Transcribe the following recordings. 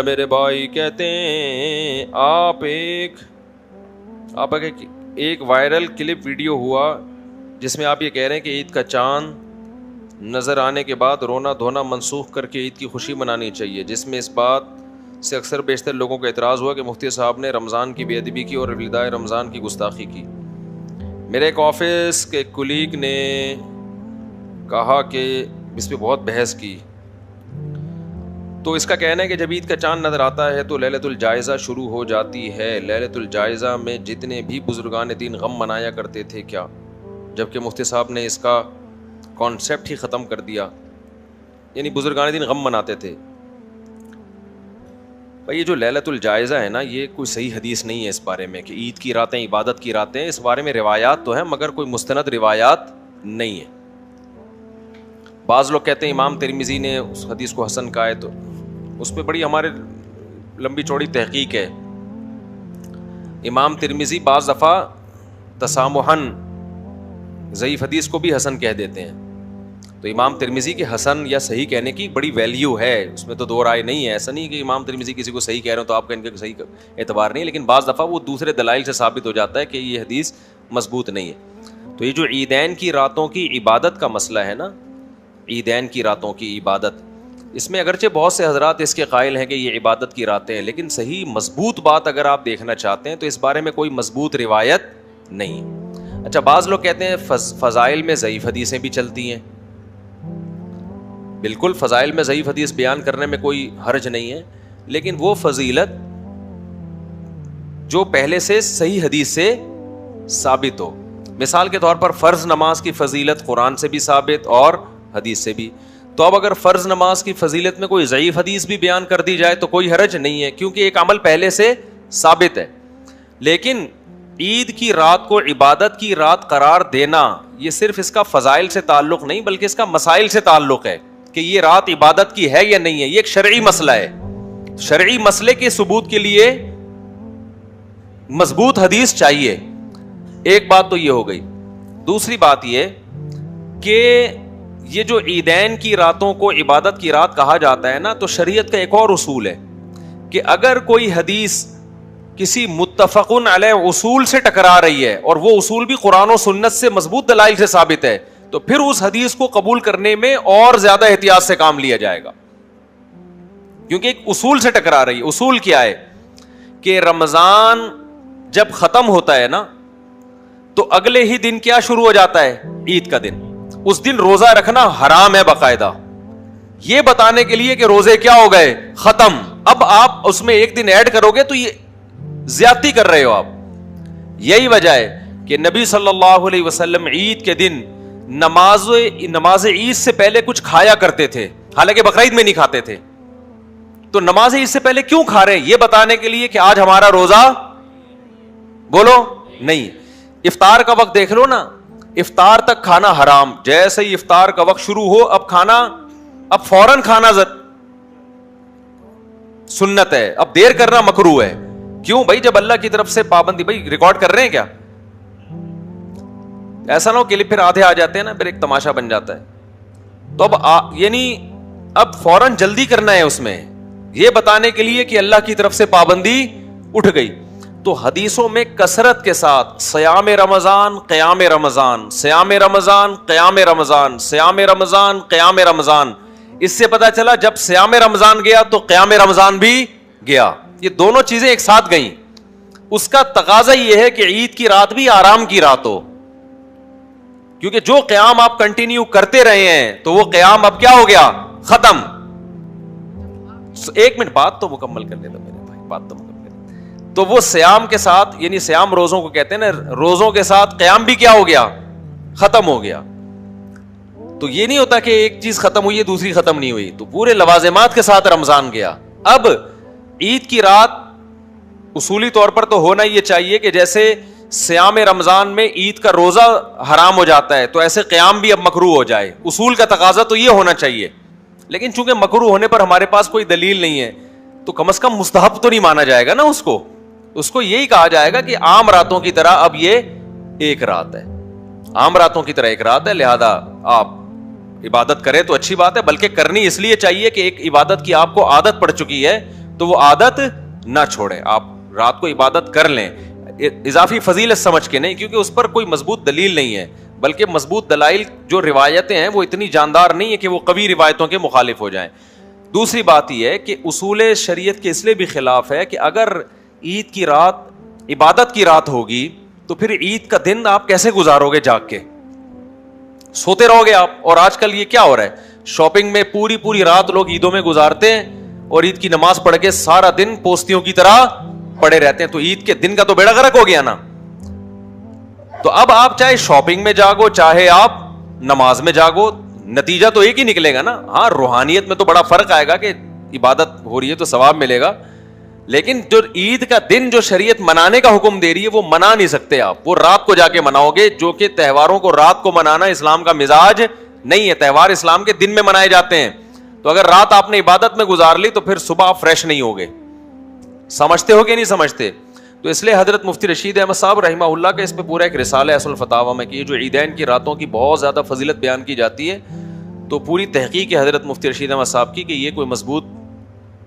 میرے بھائی کہتے ہیں آپ ایک وائرل کلپ ویڈیو ہوا جس میں آپ یہ کہہ رہے ہیں کہ عید کا چاند نظر آنے کے بعد رونا دھونا منسوخ کر کے عید کی خوشی منانی چاہیے، جس میں اس بات سے اکثر بیشتر لوگوں کا اعتراض ہوا کہ مفتی صاحب نے رمضان کی بے ادبی کی اور ولدائے رمضان کی گستاخی کی۔ میرے ایک آفس کے کلیگ نے کہا کہ اس پہ بہت بحث کی، تو اس کا کہنا ہے کہ جب عید کا چاند نظر آتا ہے تو لیلۃ الجائزہ شروع ہو جاتی ہے۔ لیلۃ الجائزہ میں جتنے بھی بزرگان دین غم منایا کرتے تھے کیا، جبکہ مفتی صاحب نے اس کا کانسیپٹ ہی ختم کر دیا، یعنی بزرگان دین غم مناتے تھے۔ بھائی یہ جو لیلۃ الجائزہ ہے نا، یہ کوئی صحیح حدیث نہیں ہے اس بارے میں کہ عید کی راتیں عبادت کی راتیں، اس بارے میں روایات تو ہیں مگر کوئی مستند روایات نہیں ہے۔ بعض لوگ کہتے ہیں امام ترمذی نے اس حدیث کو حسن کہا ہے، تو اس پہ بڑی ہمارے لمبی چوڑی تحقیق ہے۔ امام ترمذی بعض دفعہ تسامحاً ضعیف حدیث کو بھی حسن کہہ دیتے ہیں، تو امام ترمذی کے حسن یا صحیح کہنے کی بڑی ویلیو ہے، اس میں تو دو رائے نہیں ہے۔ ایسا نہیں کہ امام ترمذی کسی کو صحیح کہہ رہے ہو تو آپ کا ان کا صحیح اعتبار نہیں، لیکن بعض دفعہ وہ دوسرے دلائل سے ثابت ہو جاتا ہے کہ یہ حدیث مضبوط نہیں ہے۔ تو یہ جو عیدین کی راتوں کی عبادت کا مسئلہ ہے نا، عیدین کی راتوں کی عبادت، اس میں اگرچہ بہت سے حضرات اس کے قائل ہیں کہ یہ عبادت کی راتیں ہیں، لیکن صحیح مضبوط بات اگر آپ دیکھنا چاہتے ہیں تو اس بارے میں کوئی مضبوط روایت نہیں۔ اچھا، بعض لوگ کہتے ہیں فضائل میں ضعیف حدیثیں بھی چلتی ہیں۔ بالکل، فضائل میں ضعیف حدیث بیان کرنے میں کوئی حرج نہیں ہے، لیکن وہ فضیلت جو پہلے سے صحیح حدیث سے ثابت ہو۔ مثال کے طور پر فرض نماز کی فضیلت قرآن سے بھی ثابت اور حدیث سے بھی۔ تو اب اگر فرض نماز کی فضیلت میں کوئی ضعیف حدیث بھی بیان کر دی جائے تو کوئی حرج نہیں ہے، کیونکہ ایک عمل پہلے سے ثابت ہے۔ لیکن عید کی رات کو عبادت کی رات قرار دینا، یہ صرف اس کا فضائل سے تعلق نہیں بلکہ اس کا مسائل سے تعلق ہے کہ یہ رات عبادت کی ہے یا نہیں ہے۔ یہ ایک شرعی مسئلہ ہے۔ شرعی مسئلے کے ثبوت کے لیے مضبوط حدیث چاہیے۔ ایک بات تو یہ ہو گئی۔ دوسری بات یہ کہ یہ جو عیدین کی راتوں کو عبادت کی رات کہا جاتا ہے نا، تو شریعت کا ایک اور اصول ہے کہ اگر کوئی حدیث کسی متفقن علیہ اصول سے ٹکرا رہی ہے اور وہ اصول بھی قرآن و سنت سے مضبوط دلائل سے ثابت ہے، تو پھر اس حدیث کو قبول کرنے میں اور زیادہ احتیاط سے کام لیا جائے گا، کیونکہ ایک اصول سے ٹکرا رہی ہے۔ اصول کیا ہے کہ رمضان جب ختم ہوتا ہے نا تو اگلے ہی دن کیا شروع ہو جاتا ہے؟ عید کا دن۔ اس دن روزہ رکھنا حرام ہے باقاعدہ، یہ بتانے کے لیے کہ روزے کیا ہو گئے؟ ختم۔ اب آپ اس میں ایک دن ایڈ کرو گے تو یہ زیادتی کر رہے ہو آپ۔ یہی وجہ ہے کہ نبی صلی اللہ علیہ وسلم عید کے دن نماز عید سے پہلے کچھ کھایا کرتے تھے، حالانکہ بقرعید میں نہیں کھاتے تھے۔ تو نماز عید سے پہلے کیوں کھا رہے ہیں؟ یہ بتانے کے لیے کہ آج ہمارا روزہ بولو نہیں۔ افطار کا وقت دیکھ لو نا، افطار تک کھانا حرام، جیسے ہی افطار کا وقت شروع ہو اب فوراً کھانا سنت ہے، اب دیر کرنا مکروہ ہے۔ کیوں بھائی؟ جب اللہ کی طرف سے پابندی، بھائی ریکارڈ کر رہے ہیں کیا؟ ایسا نہ ہو کہ پھر آدھے آ جاتے ہیں نا، پھر ایک تماشا بن جاتا ہے۔ تو اب یعنی اب فوراً جلدی کرنا ہے اس میں، یہ بتانے کے لیے کہ اللہ کی طرف سے پابندی اٹھ گئی۔ تو حدیثوں میں کثرت کے ساتھ صیام رمضان، قیام رمضان، صیام رمضان، قیام رمضان، صیام رمضان، قیام رمضان، اس سے پتا چلا جب صیام رمضان گیا تو قیام رمضان بھی گیا، یہ دونوں چیزیں ایک ساتھ گئیں۔ اس کا تقاضا یہ ہے کہ عید کی رات بھی آرام کی رات ہو، کیونکہ جو قیام آپ کنٹینیو کرتے رہے ہیں تو وہ قیام اب کیا ہو گیا؟ ختم۔ ایک منٹ بات تو مکمل کر لیتا میرے بھائی، بات تو مکمل۔ تو وہ سیام کے ساتھ، یعنی سیام روزوں کو کہتے ہیں نا، روزوں کے ساتھ قیام بھی کیا ہو گیا؟ ختم ہو گیا۔ تو یہ نہیں ہوتا کہ ایک چیز ختم ہوئی ہے دوسری ختم نہیں ہوئی، تو پورے لوازمات کے ساتھ رمضان گیا۔ اب عید کی رات اصولی طور پر تو ہونا یہ چاہیے کہ جیسے سیام رمضان میں عید کا روزہ حرام ہو جاتا ہے تو ایسے قیام بھی اب مکروہ ہو جائے، اصول کا تقاضا تو یہ ہونا چاہیے۔ لیکن چونکہ مکروہ ہونے پر ہمارے پاس کوئی دلیل نہیں ہے تو کم از کم مستحب تو نہیں مانا جائے گا نا، اس کو یہی کہا جائے گا کہ عام راتوں کی طرح اب یہ ایک رات ہے، عام راتوں کی طرح ایک رات ہے، لہذا آپ عبادت کریں تو اچھی بات ہے، بلکہ کرنی اس لیے چاہیے کہ ایک عبادت کی آپ کو عادت پڑ چکی ہے تو وہ عادت نہ چھوڑیں, آپ رات کو عبادت کر لیں, اضافی فضیلت سمجھ کے نہیں, کیونکہ اس پر کوئی مضبوط دلیل نہیں ہے, بلکہ مضبوط دلائل جو روایتیں ہیں وہ اتنی جاندار نہیں ہے کہ وہ قوی روایتوں کے مخالف ہو جائیں. دوسری بات یہ ہے کہ اصول شریعت کے اس لیے بھی خلاف ہے کہ اگر عید کی رات عبادت کی رات ہوگی تو پھر عید کا دن آپ کیسے گزارو گے؟ جاگ کے سوتے رہو گے آپ. اور آج کل یہ کیا ہو رہا ہے, شاپنگ میں پوری رات لوگ عیدوں میں گزارتے ہیں اور عید کی نماز پڑھ کے سارا دن پوستیوں کی طرح پڑے رہتے ہیں, تو عید کے دن کا تو بیڑا غرق ہو گیا نا. تو اب آپ چاہے شاپنگ میں جاگو چاہے آپ نماز میں جاگو, نتیجہ تو ایک ہی نکلے گا نا. ہاں روحانیت میں تو بڑا فرق آئے گا کہ عبادت ہو رہی ہے تو ثواب ملے گا, لیکن جو عید کا دن جو شریعت منانے کا حکم دے رہی ہے وہ منا نہیں سکتے آپ, وہ رات کو جا کے مناؤ گے, جو کہ تہواروں کو رات کو منانا اسلام کا مزاج نہیں ہے. تہوار اسلام کے دن میں منائے جاتے ہیں, تو اگر رات آپ نے عبادت میں گزار لی تو پھر صبح آپ فریش نہیں ہوگے. سمجھتے ہو کہ نہیں سمجھتے؟ تو اس لیے حضرت مفتی رشید احمد صاحب رحمہ اللہ کا اس پہ پورا ایک رسالہ ہے اصل فتاوی میں کہ یہ جو عیدین کی راتوں کی بہت زیادہ فضیلت بیان کی جاتی ہے, تو پوری تحقیق ہے حضرت مفتی رشید احمد صاحب کی کہ یہ کوئی مضبوط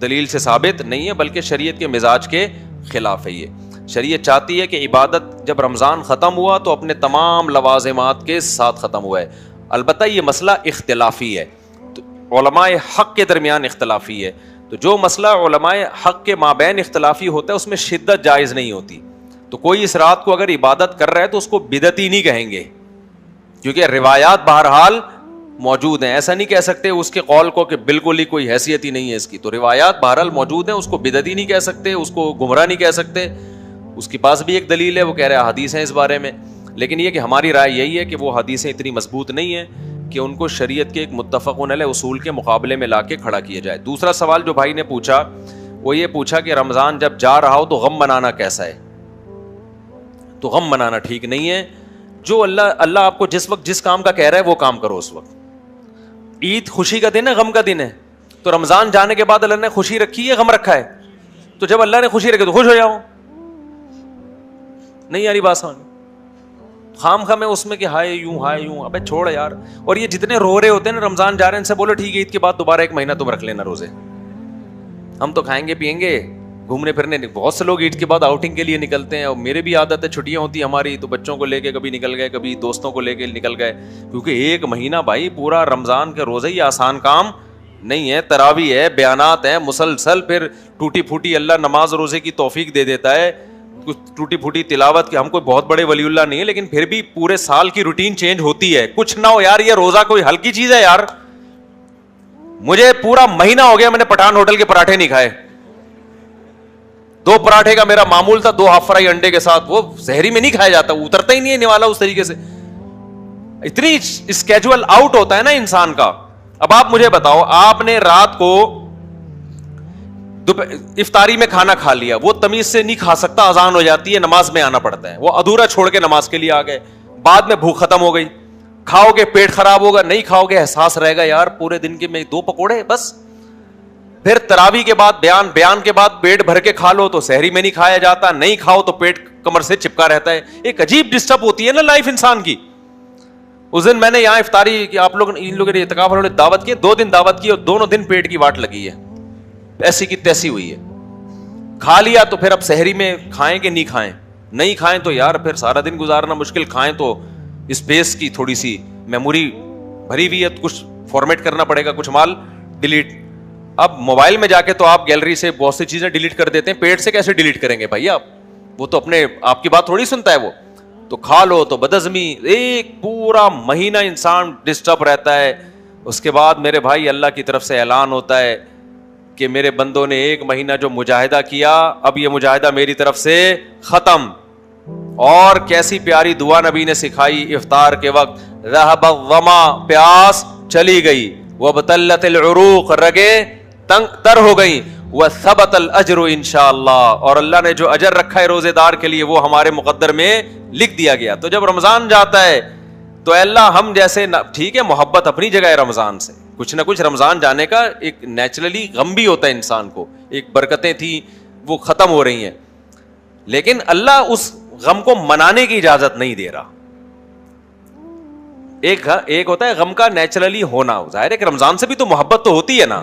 دلیل سے ثابت نہیں ہے, بلکہ شریعت کے مزاج کے خلاف ہے. یہ شریعت چاہتی ہے کہ عبادت جب رمضان ختم ہوا تو اپنے تمام لوازمات کے ساتھ ختم ہوا ہے. البتہ یہ مسئلہ اختلافی ہے, تو علماء حق کے درمیان اختلافی ہے, تو جو مسئلہ علماء حق کے مابین اختلافی ہوتا ہے اس میں شدت جائز نہیں ہوتی. تو کوئی اس رات کو اگر عبادت کر رہا ہے تو اس کو بدعتی نہیں کہیں گے, کیونکہ روایات بہرحال موجود ہیں. ایسا نہیں کہہ سکتے اس کے قول کو کہ بالکل ہی کوئی حیثیت ہی نہیں ہے اس کی, تو روایات بہرحال موجود ہیں, اس کو بدعتی نہیں کہہ سکتے, اس کو گمراہ نہیں کہہ سکتے. اس کے پاس بھی ایک دلیل ہے, وہ کہہ رہے ہیں حدیث ہیں اس بارے میں, لیکن یہ کہ ہماری رائے یہی ہے کہ وہ حدیثیں اتنی مضبوط نہیں ہیں کہ ان کو شریعت کے ایک متفق علیہ اصول کے مقابلے میں لا کے کھڑا کیا جائے. دوسرا سوال جو بھائی نے پوچھا وہ یہ پوچھا کہ رمضان جب جا رہا ہو تو غم منانا کیسا ہے؟ تو غم منانا ٹھیک نہیں ہے. جو اللہ آپ کو جس وقت جس کام کا کہہ رہا ہے وہ کام کرو اس وقت. عید خوشی کا دن ہے, غم کا دن ہے, تو رمضان جانے کے بعد اللہ نے خوشی رکھی ہے غم رکھا ہے؟ تو جب اللہ نے خوشی رکھی تو خوش ہو جاؤ. نہیں یاری بات سمجھ, خام خام ہے اس میں کہ ہائے یوں, ابے چھوڑ یار. اور یہ جتنے رو رہے ہوتے ہیں نا رمضان جا رہے ہیں, ان سے بولو ٹھیک ہے عید کے بعد دوبارہ 1 مہینہ تم رکھ لینا روزے, ہم تو کھائیں گے پیئیں گے گھومنے پھرنے. بہت سے لوگ عید کے بعد آؤٹنگ کے لیے نکلتے ہیں, اور میرے بھی عادت ہے, چھٹیاں ہوتی ہماری تو بچوں کو لے کے کبھی نکل گئے, کبھی دوستوں کو لے کے نکل گئے, کیونکہ 1 مہینہ بھائی پورا رمضان کے روزے یہ آسان کام نہیں ہے. تراویح ہے, بیانات ہیں مسلسل, پھر ٹوٹی پھوٹی اللہ نماز روزے کی توفیق دے دیتا ہے, کچھ ٹوٹی پھوٹی تلاوت کی. ہم کوئی بہت بڑے ولی اللہ نہیں ہے, لیکن پھر بھی پورے سال کی روٹین چینج ہوتی ہے. کچھ نہ ہو یار, یہ روزہ کوئی ہلکی چیز ہے یار. مجھے پورا مہینہ ہو گیا میں نے پٹھان ہوٹل کے پراٹھے نہیں کھائے. 2 پراٹھے کا میرا معمول تھا, 2 ہاف فرائی انڈے کے ساتھ, وہ زہری میں نہیں کھایا جاتا, اترتا ہی نہیں ہے نوالا اس طریقے سے. اتنی اسکیجول آؤٹ ہوتا ہے نا انسان کا. اب آپ مجھے بتاؤ, آپ نے رات کو افطاری میں کھانا کھا لیا, وہ تمیز سے نہیں کھا سکتا, اذان ہو جاتی ہے, نماز میں آنا پڑتا ہے, وہ ادھورا چھوڑ کے نماز کے لیے آ گئے, بعد میں بھوک ختم ہو گئی. کھاؤ گے پیٹ خراب ہوگا, نہیں کھاؤ گے احساس رہے گا یار پورے دن کے میں 2 پکوڑے بس. پھر تراویح کے بعد بیان کے بعد پیٹ بھر کے کھا لو تو سحری میں نہیں کھایا جاتا, نہیں کھاؤ تو پیٹ کمر سے چپکا رہتا ہے. ایک عجیب ڈسٹرب ہوتی ہے نا لائف انسان کی. اس دن میں نے یہاں افطاری کی, آپ لوگ ان لوگوں نے اعتکاف والوں نے دعوت کی, 2 دن دعوت کی اور دونوں دن پیٹ کی واٹ لگی ہے, ایسی کی تیسی ہوئی ہے. کھا لیا تو پھر اب سحری میں کھائیں کہ نہیں کھائیں, نہیں کھائیں تو یار پھر سارا دن گزارنا مشکل, کھائیں تو اسپیس کی تھوڑی سی میموری بھری ہوئی ہے, کچھ فارمیٹ کرنا پڑے گا, کچھ مال ڈیلیٹ. اب موبائل میں جا کے تو آپ گیلری سے بہت سی چیزیں ڈیلیٹ کر دیتے ہیں, پیٹ سے کیسے ڈیلیٹ کریں گے بھائی آپ, وہ تو اپنے آپ کی بات تھوڑی سنتا ہے وہ. تو کھا لو تو بدہضمی, ایک پورا مہینہ انسان ڈسٹرب رہتا ہے. اس کے بعد میرے بھائی اللہ کی طرف سے اعلان ہوتا ہے کہ میرے بندوں نے 1 مہینہ جو مجاہدہ کیا, اب یہ مجاہدہ میری طرف سے ختم. اور کیسی پیاری دعا نبی نے سکھائی افطار کے وقت, ذهب الظما, پیاس چلی گئی, وابتلت العروق, رگیں تنگ تر ہو گئی, وثبت الاجر انشاءاللہ, اور اللہ نے جو اجر رکھا ہے روزے دار کے لیے وہ ہمارے مقدر میں لکھ دیا گیا. تو جب رمضان جاتا ہے تو اللہ ہم جیسے, ٹھیک ہے محبت اپنی جگہ ہے رمضان سے, کچھ نہ کچھ رمضان جانے کا ایک نیچرلی غم بھی ہوتا ہے انسان کو, ایک برکتیں تھیں وہ ختم ہو رہی ہیں, لیکن اللہ اس غم کو منانے کی اجازت نہیں دے رہا. ایک ہوتا ہے غم کا نیچرلی ہونا, ظاہر ہے کہ رمضان سے بھی تو محبت تو ہوتی ہے نا,